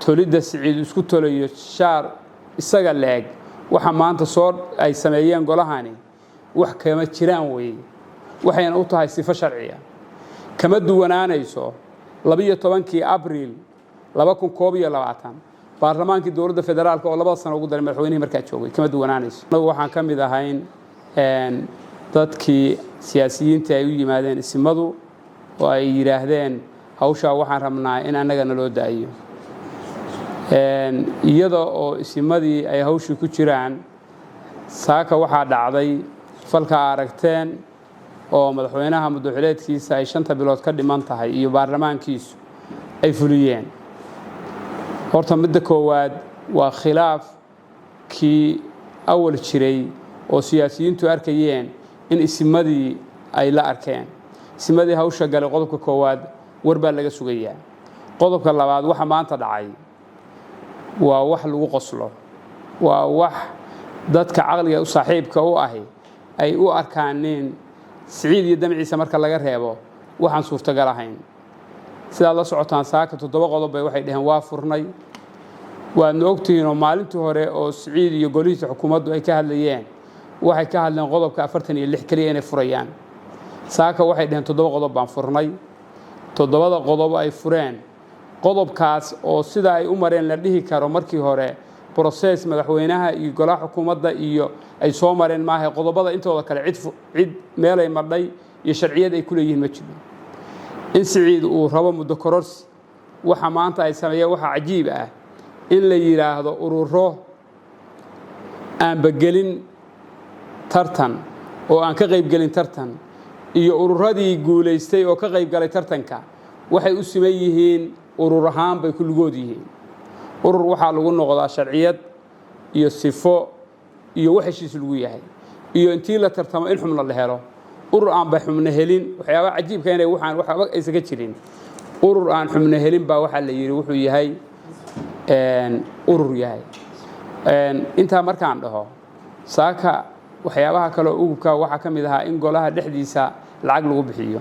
tolida siciid isku tolayo shaar isaga leeg waxa maanta soo ay sameeyeen golahani wax kama jiraan way waxayna u tahay sifo sharciya kama duwanaanayso 12 Abriil 2022 baarlamaankii dowladda federaalka oo 2 sano ugu daray madaxweynaha markaa joogay kama duwanaanayso waxaan ka mid ahayn dadkii siyaasiyiinta ay u yimaadeen isimadu oo ay yiraahdeen hawsha waxaan rabnaa in anaga naloo daayo iyada oo isimadii ay hawshu ku jiraan saaka waxa dhacday falka aragteen oo madaxweynaha muddo-xileedkiisa ay 5 bilood ka dhiman tahay iyo baarlamaankiisu ay fuliyeen horta midda koowaad waa khilaaf kii awal jiray oo siyaasiyiintu arkayeen in isimadii ay la arkeen isimadii hawsha galay qodobka koowaad warba laga sugayaa qodobka labaad waxa maanta dhacay waa wax lagu qoslo waa wax dadka caqliga u saaxiibka u ahi ay u arkaaneen siciid iyo damciisa marka laga reebo waxaan suurtagal ahayn sida la socotaan saaka 7 qodob bay waxay dhaheen waa furnay waa noogtiino maalintii hore oo siciid iyo golihiisa xukuumaddu ay ka hadlayeen waxay ka hadleen qodobka 46 kaliya inay furayaan saaka waxay dhaheen 7 qodob baan furnay 7 qodob ay fureen qodobkaas oo sida ay u mareen la dhihi karo markii hore process madaxweynaha iyo golaha xukuumadda iyo ay soo mareen maahay qodobada intooda kale cid meel ay madhay iyo sharciyad ay ku leeyihiin ma jiro in siciid uu rabo muddo kororsi waxa maanta ay sameeyeen waxa cajiib ah in la yiraahdo ururo aan bagelin tartan oo aan ka qayb galin tartan iyo ururadii guuleystay oo ka qayb galay tartanka waxay u siman yihiin urur ahaan bay kulligood yihiin urur waxa lagu noqdaa sharciyad iyo sifo iyo wax heshiis lagu yahay iyo intii la tartamo in xubno la helo urur aan ba xubno helin waxyaabo cajiibka inay waxba aysan ka jirin urur aan xubno helin baa waxa la yiri wuxuu yahay urur yahay inta markaan dhaho saaka waxyaabaha kale oo ugu ka waxa kamid ah in golaha dhexdiisa lacag lagu bixiyo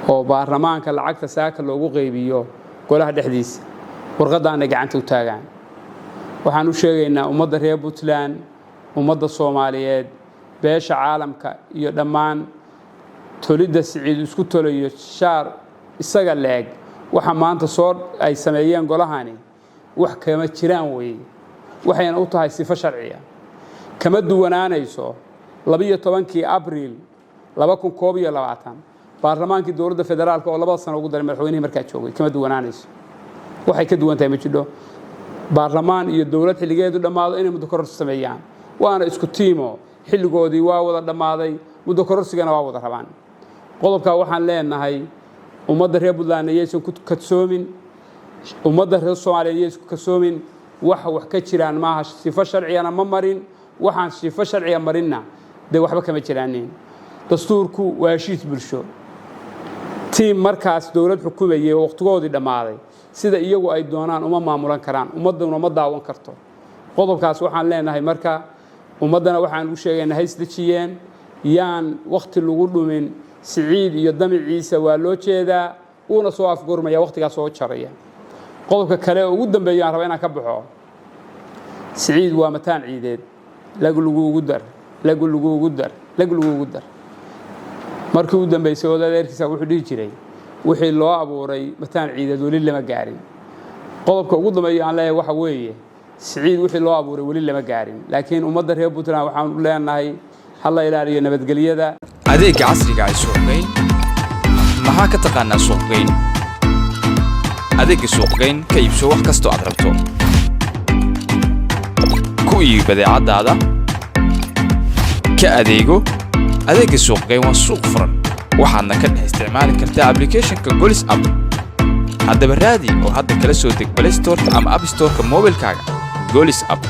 oo baarlamaanka lacagta saaka loogu qaybiyo golaha dhexdiisa warqadaana gacanta u taagaan waxaan u sheegaynaa ummadda reer Puntland ummadda Soomaaliyeed beesha caalamka iyo dhammaan tolida siciid isku tolayo shaar isaga leeg waxa maanta soo ay sameeyeen golahani wax kama jiraan way waxayna u tahay sifo sharciya kama duwanaanayso 12 Abriil 2022 baarlamaankii dowladda federaalka oo 2 sano ugu daray madaxweynaha markaa joogay kama duwanaanayso waxay ka duwan tahay ma jiro baarlamaan iyo dowlad xiligeedu dhamaado inay muddo kororsi sameeyaan waana isku tiimo xiligoodii waa wada dhamaaday muddo kororsigana waa wada rabaan qodobka waxaan leenahay ummadda reer Puntland ayaysan ku kadsoomin ummadda reer Soomaaliyeed ayaysan ku kadsoomin wax ka jiraan maaha sifo sharciyana ma marin waxaan sifo sharciya marina de waxba kama jiraaneen dastuurku waa heshiis bulsho tiim markaas dowlad xukuumayay waqtigoodii dhamaaday sida iyagu ay doonaan uma maamulan karaan ummaduna ma daawan karto qodobkaas waxaan leenahay marka ummadana waxaan u sheegaynaa haysdajiyeen yaan waqti lagu dhumin siciid iyo damciisa waa loo jeedaa una soo afgurmaya waqtigaas soo jaraya qodobka kale ugu dambeeyaan raba inaan ka baxo siciid waa mataan ciideed lagu ugu dar markii uu dambeysay wadadeerkiisa wuxuu dhihi jiray wixii loo abuuray mataan ciideed wali lama gaarin qodobka ugu dambeeya aan leeyahay waxa weeye siciid wixii loo abuuray wali lama gaarin laakiin ummadda reer Puntland waxaan u leenahay halla ilaaliyo nabadgelyada adeega casriga ah suuqgeyn maxaa ka taqaanaa suuqgeyn adeega suuqgeyn ka iibso wax kasto aad rabto ku iibi badeecadaada ka adeego adeega suuqgeyn waa suuq furan waxaadna ka dhex isticmaali kartaa applicationka Golis app haddaba raadi oo hadda kala soo deg Play Store ama App Store-ka mobilkaaga Golis app